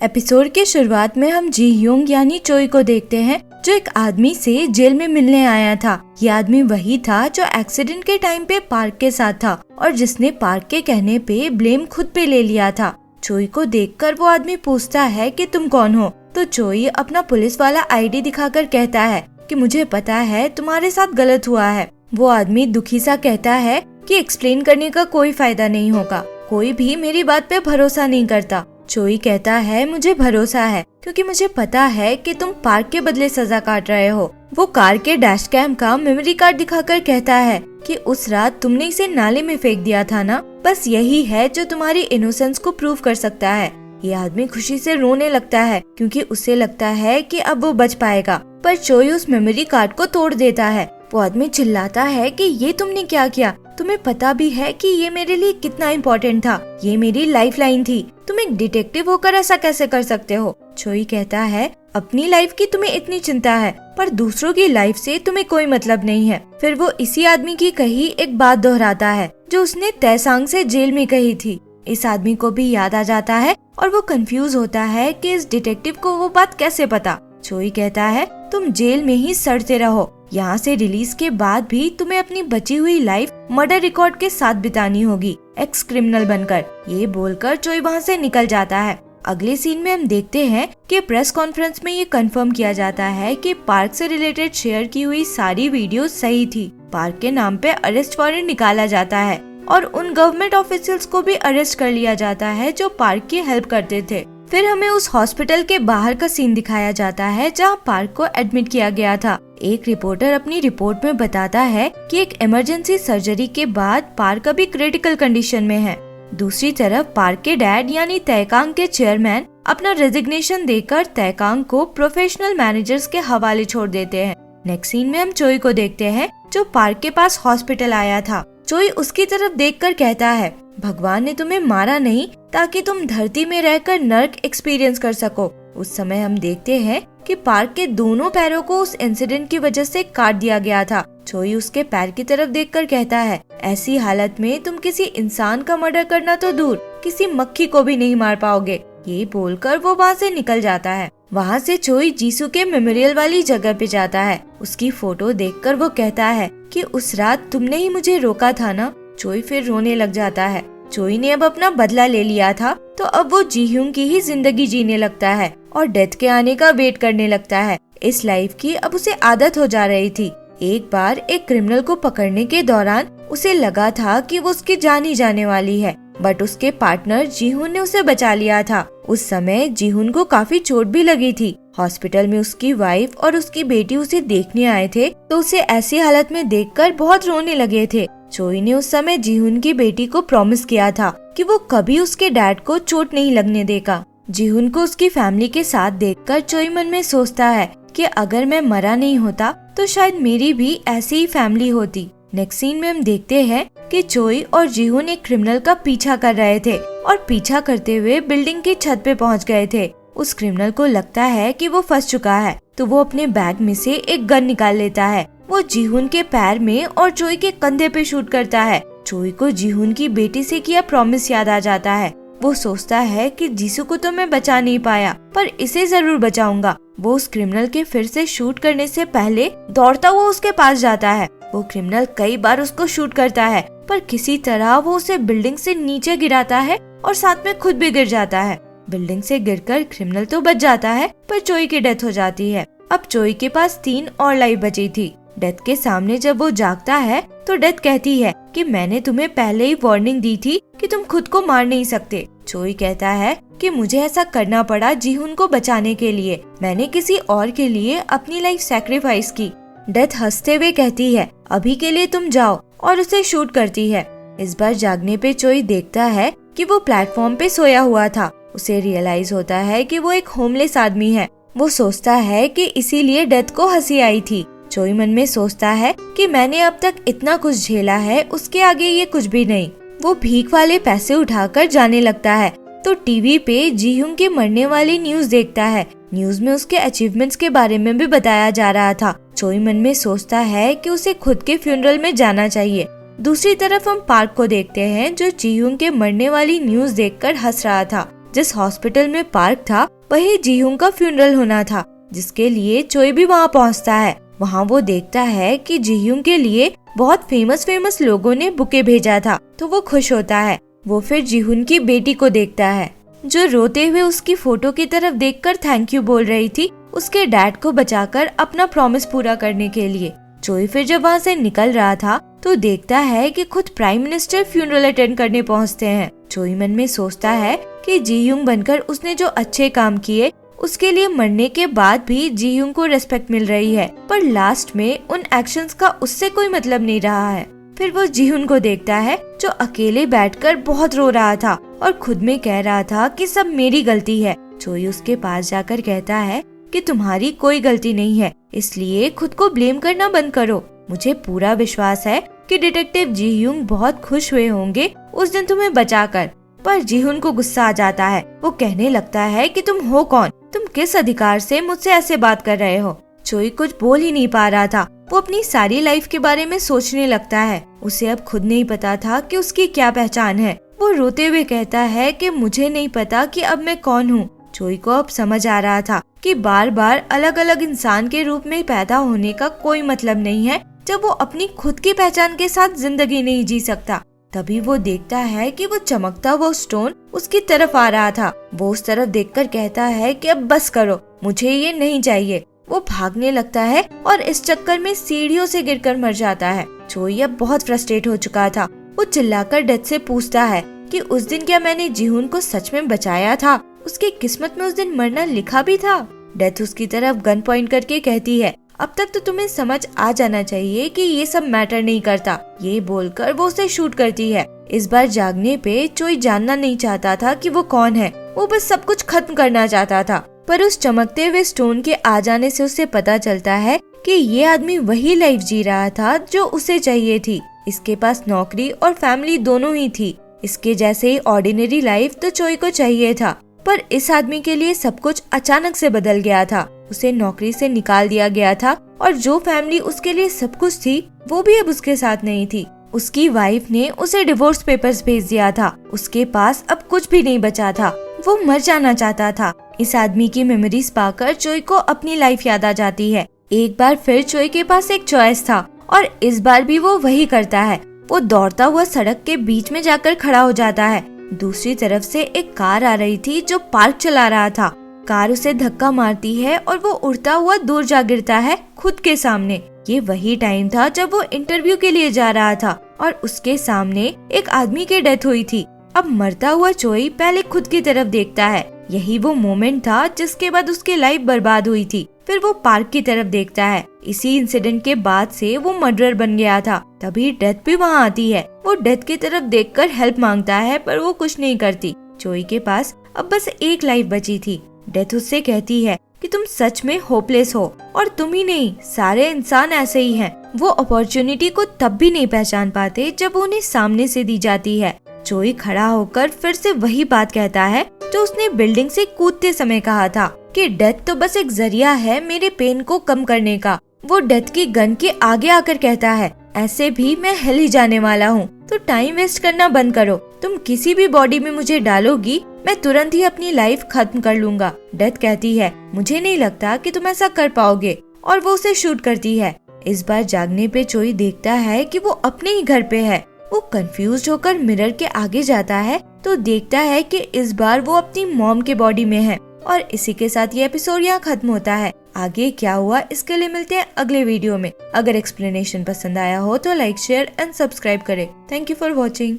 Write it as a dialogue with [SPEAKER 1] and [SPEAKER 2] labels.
[SPEAKER 1] Episode के शुरुआत में हम जी ह्यूंग यानी चोई को देखते हैं, जो एक आदमी से जेल में मिलने आया था। ये आदमी वही था जो एक्सीडेंट के टाइम पे पार्क के साथ था और जिसने पार्क के कहने पे ब्लेम खुद पे ले लिया था। चोई को देखकर वो आदमी पूछता है कि तुम कौन हो, तो चोई अपना पुलिस वाला आईडी दिखाकर कहता है कि मुझे पता है तुम्हारे साथ गलत हुआ है। वो आदमी दुखी सा कहता है कि एक्सप्लेन करने का कोई फायदा नहीं होगा, कोई भी मेरी बात पे भरोसा नहीं करता। चोई कहता है मुझे भरोसा है क्योंकि मुझे पता है कि तुम पार्क के बदले सजा काट रहे हो। वो कार के डैश कैम का मेमोरी कार्ड दिखाकर कहता है कि उस रात तुमने इसे नाले में फेंक दिया था ना, बस यही है जो तुम्हारी इनोसेंस को प्रूव कर सकता है। ये आदमी खुशी से रोने लगता है क्योंकि उसे लगता है कि अब वो बच पाएगा, पर चोई उस मेमोरी कार्ड को तोड़ देता है। वो आदमी चिल्लाता है कि ये तुमने क्या किया, तुम्हें पता भी है कि ये मेरे लिए कितना इम्पोर्टेंट था, ये मेरी लाइफलाइन थी, तुम एक डिटेक्टिव होकर ऐसा कैसे कर सकते हो। चोई कहता है अपनी लाइफ की तुम्हें इतनी चिंता है पर दूसरों की लाइफ से तुम्हें कोई मतलब नहीं है। फिर वो इसी आदमी की कही एक बात दोहराता है जो उसने तैसांग से जेल में कही थी। इस आदमी को भी याद आ जाता है और वो कंफ्यूज होता है कि इस डिटेक्टिव को वो बात कैसे पता। चोई कहता है तुम जेल में ही सड़ते रहो, यहाँ से रिलीज के बाद भी तुम्हें अपनी बची हुई लाइफ मर्डर रिकॉर्ड के साथ बितानी होगी, एक्स क्रिमिनल बनकर। ये बोलकर चोई वहाँ से निकल जाता है। अगले सीन में हम देखते हैं कि प्रेस कॉन्फ्रेंस में ये कंफर्म किया जाता है कि पार्क से रिलेटेड शेयर की हुई सारी वीडियो सही थी। पार्क के नाम पे अरेस्ट वारंट निकाला जाता है और उन गवर्नमेंट ऑफिशियल्स को भी अरेस्ट कर लिया जाता है जो पार्क की हेल्प करते थे। फिर हमें उस हॉस्पिटल के बाहर का सीन दिखाया जाता है जहां पार्क को एडमिट किया गया था। एक रिपोर्टर अपनी रिपोर्ट में बताता है कि एक इमरजेंसी सर्जरी के बाद पार्क अभी क्रिटिकल कंडीशन में है। दूसरी तरफ पार्क के डैड यानी तैकांग के चेयरमैन अपना रेजिग्नेशन देकर तैकांग को प्रोफेशनल मैनेजर्स के हवाले छोड़ देते हैं। नेक्स्ट सीन में हम चोई को देखते हैं जो पार्क के पास हॉस्पिटल आया था। चोई उसकी तरफ देखकर कहता है भगवान ने तुम्हें मारा नहीं ताकि तुम धरती में रहकर नर्क एक्सपीरियंस कर सको। उस समय हम देखते हैं कि पार्क के दोनों पैरों को उस इंसिडेंट की वजह से काट दिया गया था। चोई उसके पैर की तरफ देखकर कहता है ऐसी हालत में तुम किसी इंसान का मर्डर करना तो दूर, किसी मक्खी को भी नहीं मार पाओगे। ये बोलकर वो वहाँ से निकल जाता है। वहाँ से चोई जीसू के मेमोरियल वाली जगह पे जाता है। उसकी फोटो देखकर वो कहता है कि उस रात तुमने ही मुझे रोका था ना। चोई फिर रोने लग जाता है। चोई ने अब अपना बदला ले लिया था तो अब वो जी ह्यूंग की ही जिंदगी जीने लगता है और डेथ के आने का वेट करने लगता है। इस लाइफ की अब उसे आदत हो जा रही थी। एक बार एक क्रिमिनल को पकड़ने के दौरान उसे लगा था कि वो उसकी जान ही जाने वाली है, बट उसके पार्टनर जीहुन ने उसे बचा लिया था। उस समय जीहुन को काफी चोट भी लगी थी। हॉस्पिटल में उसकी वाइफ और उसकी बेटी उसे देखने आए थे तो उसे ऐसी हालत में देखकर बहुत रोने लगे थे। चोई ने उस समय जीहुन की बेटी को प्रॉमिस किया था कि वो कभी उसके डैड को चोट नहीं लगने देगा। जीहुन को उसकी फैमिली के साथ देखकर चोई मन में सोचता है कि अगर मैं मरा नहीं होता तो शायद मेरी भी ऐसी ही फैमिली होती। नेक्स्ट सीन में हम देखते हैं कि चोई और जीहुन एक क्रिमिनल का पीछा कर रहे थे और पीछा करते हुए बिल्डिंग की छत पे पहुंच गए थे। उस क्रिमिनल को लगता है कि वो फंस चुका है तो वो अपने बैग में से एक गन निकाल लेता है। वो जीहुन के पैर में और चोई के कंधे पे शूट करता है। चोई को जीहुन की बेटी से किया प्रॉमिस याद आ जाता है। वो सोचता है कि जीसू को तो मैं बचा नहीं पाया पर इसे जरूर बचाऊंगा। वो उस क्रिमिनल के फिर से शूट करने से पहले दौड़ता हुआ उसके पास जाता है। वो क्रिमिनल कई बार उसको शूट करता है पर किसी तरह वो उसे बिल्डिंग से नीचे गिराता है और साथ में खुद भी गिर जाता है। बिल्डिंग से गिरकर क्रिमिनल तो बच जाता है पर चोई की डेथ हो जाती है। अब चोई के पास 3 और लाइफ बची थी। डेथ के सामने जब वो जागता है तो डेथ कहती है कि मैंने तुम्हें पहले ही वार्निंग दी थी कि तुम खुद को मार नहीं सकते। चोई कहता है कि मुझे ऐसा करना पड़ा जीहुन को बचाने के लिए, मैंने किसी और के लिए अपनी लाइफ सैक्रिफाइस की। डेथ हंसते हुए कहती है अभी के लिए तुम जाओ और उसे शूट करती है। इस बार जागने पे चोई देखता है कि वो प्लेटफॉर्म पे सोया हुआ था। उसे रियलाइज होता है कि वो एक होमलेस आदमी है। वो सोचता है कि इसीलिए डेथ को हंसी आई थी। चोई मन में सोचता है कि मैंने अब तक इतना कुछ झेला है, उसके आगे ये कुछ भी नहीं। वो भीख वाले पैसे उठाकर जाने लगता है तो टीवी पे जीहुन के मरने वाली न्यूज देखता है। न्यूज में उसके अचीवमेंट्स के बारे में भी बताया जा रहा था। चोई मन में सोचता है कि उसे खुद के फ्यूनरल में जाना चाहिए। दूसरी तरफ हम पार्क को देखते हैं जो जीहुन के मरने वाली न्यूज देखकर हंस रहा था। जिस हॉस्पिटल में पार्क था वही जीहुंग का फ्यूनरल होना था, जिसके लिए चोई भी वहाँ पहुँचता है। वहाँ वो देखता है कि जीहुंग के लिए बहुत फेमस लोगों ने बुके भेजा था, तो वो खुश होता है। वो फिर जीहुन की बेटी को देखता है जो रोते हुए उसकी फोटो की तरफ देखकर थैंक यू बोल रही थी, उसके डैड को बचाकर अपना प्रॉमिस पूरा करने के लिए। चोई फिर जब वहाँ से निकल रहा था तो देखता है कि खुद प्राइम मिनिस्टर फ्यूनरल अटेंड करने पहुँचते हैं। चोई मन में सोचता है कि जीहुंग बनकर उसने जो अच्छे काम किए उसके लिए मरने के बाद भी जीहुंग को रेस्पेक्ट मिल रही है, पर लास्ट में उन एक्शंस का उससे कोई मतलब नहीं रहा है। फिर वो जीहुन को देखता है जो अकेले बैठकर बहुत रो रहा था और खुद में कह रहा था कि सब मेरी गलती है। चोई उसके पास जाकर कहता है कि तुम्हारी कोई गलती नहीं है, इसलिए खुद को ब्लेम करना बंद करो। मुझे पूरा विश्वास है कि डिटेक्टिव जीहुंग बहुत खुश हुए होंगे उस दिन तुम्हें बचाकर। पर जीहुन को गुस्सा आ जाता है। वो कहने लगता है कि तुम हो कौन, तुम किस अधिकार से मुझसे ऐसे बात कर रहे हो। चोई कुछ बोल ही नहीं पा रहा था। वो अपनी सारी लाइफ के बारे में सोचने लगता है। उसे अब खुद नहीं पता था कि उसकी क्या पहचान है। वो रोते हुए कहता है कि मुझे नहीं पता कि अब मैं कौन हूँ। चोई को अब समझ आ रहा था कि बार बार अलग अलग इंसान के रूप में पैदा होने का कोई मतलब नहीं है जब वो अपनी खुद की पहचान के साथ जिंदगी नहीं जी सकता। तभी वो देखता है कि वो चमकता वो स्टोन उसकी तरफ आ रहा था। वो उस तरफ देखकर कहता है कि अब बस करो, मुझे ये नहीं चाहिए। वो भागने लगता है और इस चक्कर में सीढ़ियों से गिरकर मर जाता है। चोई अब बहुत फ्रस्ट्रेट हो चुका था। वो चिल्लाकर डेथ से पूछता है कि उस दिन क्या मैंने जीहुन को सच में बचाया था? उसकी किस्मत में उस दिन मरना लिखा भी था। डेथ उसकी तरफ गन पॉइंट करके कहती है, अब तक तो तुम्हें समझ आ जाना चाहिए कि ये सब मैटर नहीं करता। ये बोलकर वो उसे शूट करती है। इस बार जागने पे चोई जानना नहीं चाहता था कि वो कौन है। वो बस सब कुछ खत्म करना चाहता था। पर उस चमकते हुए स्टोन के आ जाने से उसे पता चलता है कि ये आदमी वही लाइफ जी रहा था जो उसे चाहिए थी। इसके पास नौकरी और फैमिली दोनों ही थी। इसके जैसे ही ऑर्डिनरी लाइफ तो चोई को चाहिए था, पर इस आदमी के लिए सब कुछ अचानक से बदल गया था। उसे नौकरी से निकाल दिया गया था और जो फैमिली उसके लिए सब कुछ थी वो भी अब उसके साथ नहीं थी। उसकी वाइफ ने उसे डिवोर्स पेपर्स भेज दिया था। उसके पास अब कुछ भी नहीं बचा था। वो मर जाना चाहता था। इस आदमी की मेमोरीज पाकर चोई को अपनी लाइफ याद आ जाती है। एक बार फिर चोई के पास एक चॉइस था और इस बार भी वो वही करता है। वो दौड़ता हुआ सड़क के बीच में जाकर खड़ा हो जाता है। दूसरी तरफ से एक कार आ रही थी जो पार्क चला रहा था। कार उसे धक्का मारती है और वो उड़ता हुआ दूर जा गिरता है खुद के सामने। ये वही टाइम था जब वो इंटरव्यू के लिए जा रहा था और उसके सामने एक आदमी की डेथ हुई थी। अब मरता हुआ चोई पहले खुद की तरफ देखता है। यही वो मोमेंट था जिसके बाद उसकी लाइफ बर्बाद हुई थी। फिर वो पार्क की तरफ देखता है। इसी इंसिडेंट के बाद से वो मर्डरर बन गया था। तभी डेथ भी वहाँ आती है। वो डेथ की तरफ देखकर हेल्प मांगता है, पर वो कुछ नहीं करती। चोई के पास अब बस एक लाइफ बची थी। डेथ उससे कहती है कि तुम सच में होपलेस हो और तुम ही नहीं, सारे इंसान ऐसे ही हैं। वो अपॉर्चुनिटी को तब भी नहीं पहचान पाते जब उन्हें सामने से दी जाती है। चोई खड़ा होकर फिर से वही बात कहता है जो उसने बिल्डिंग से कूदते समय कहा था कि डेथ तो बस एक जरिया है मेरे पेन को कम करने का। वो डेथ की गन के आगे आकर कहता है, ऐसे भी मैं हिल ही जाने वाला हूँ, तो टाइम वेस्ट करना बंद करो। तुम किसी भी बॉडी में मुझे डालोगी, मैं तुरंत ही अपनी लाइफ खत्म कर लूंगा। डेथ कहती है, मुझे नहीं लगता कि तुम ऐसा कर पाओगे, और वो उसे शूट करती है। इस बार जागने पे चोई देखता है कि वो अपने ही घर पे है। वो कंफ्यूज होकर मिरर के आगे जाता है तो देखता है कि इस बार वो अपनी मॉम के बॉडी में है। और इसी के साथ ये एपिसोड यहाँ खत्म होता है। आगे क्या हुआ इसके लिए मिलते हैं अगले वीडियो में। अगर एक्सप्लेनेशन पसंद आया हो तो लाइक, शेयर एंड सब्सक्राइब करें। Thank you for watching.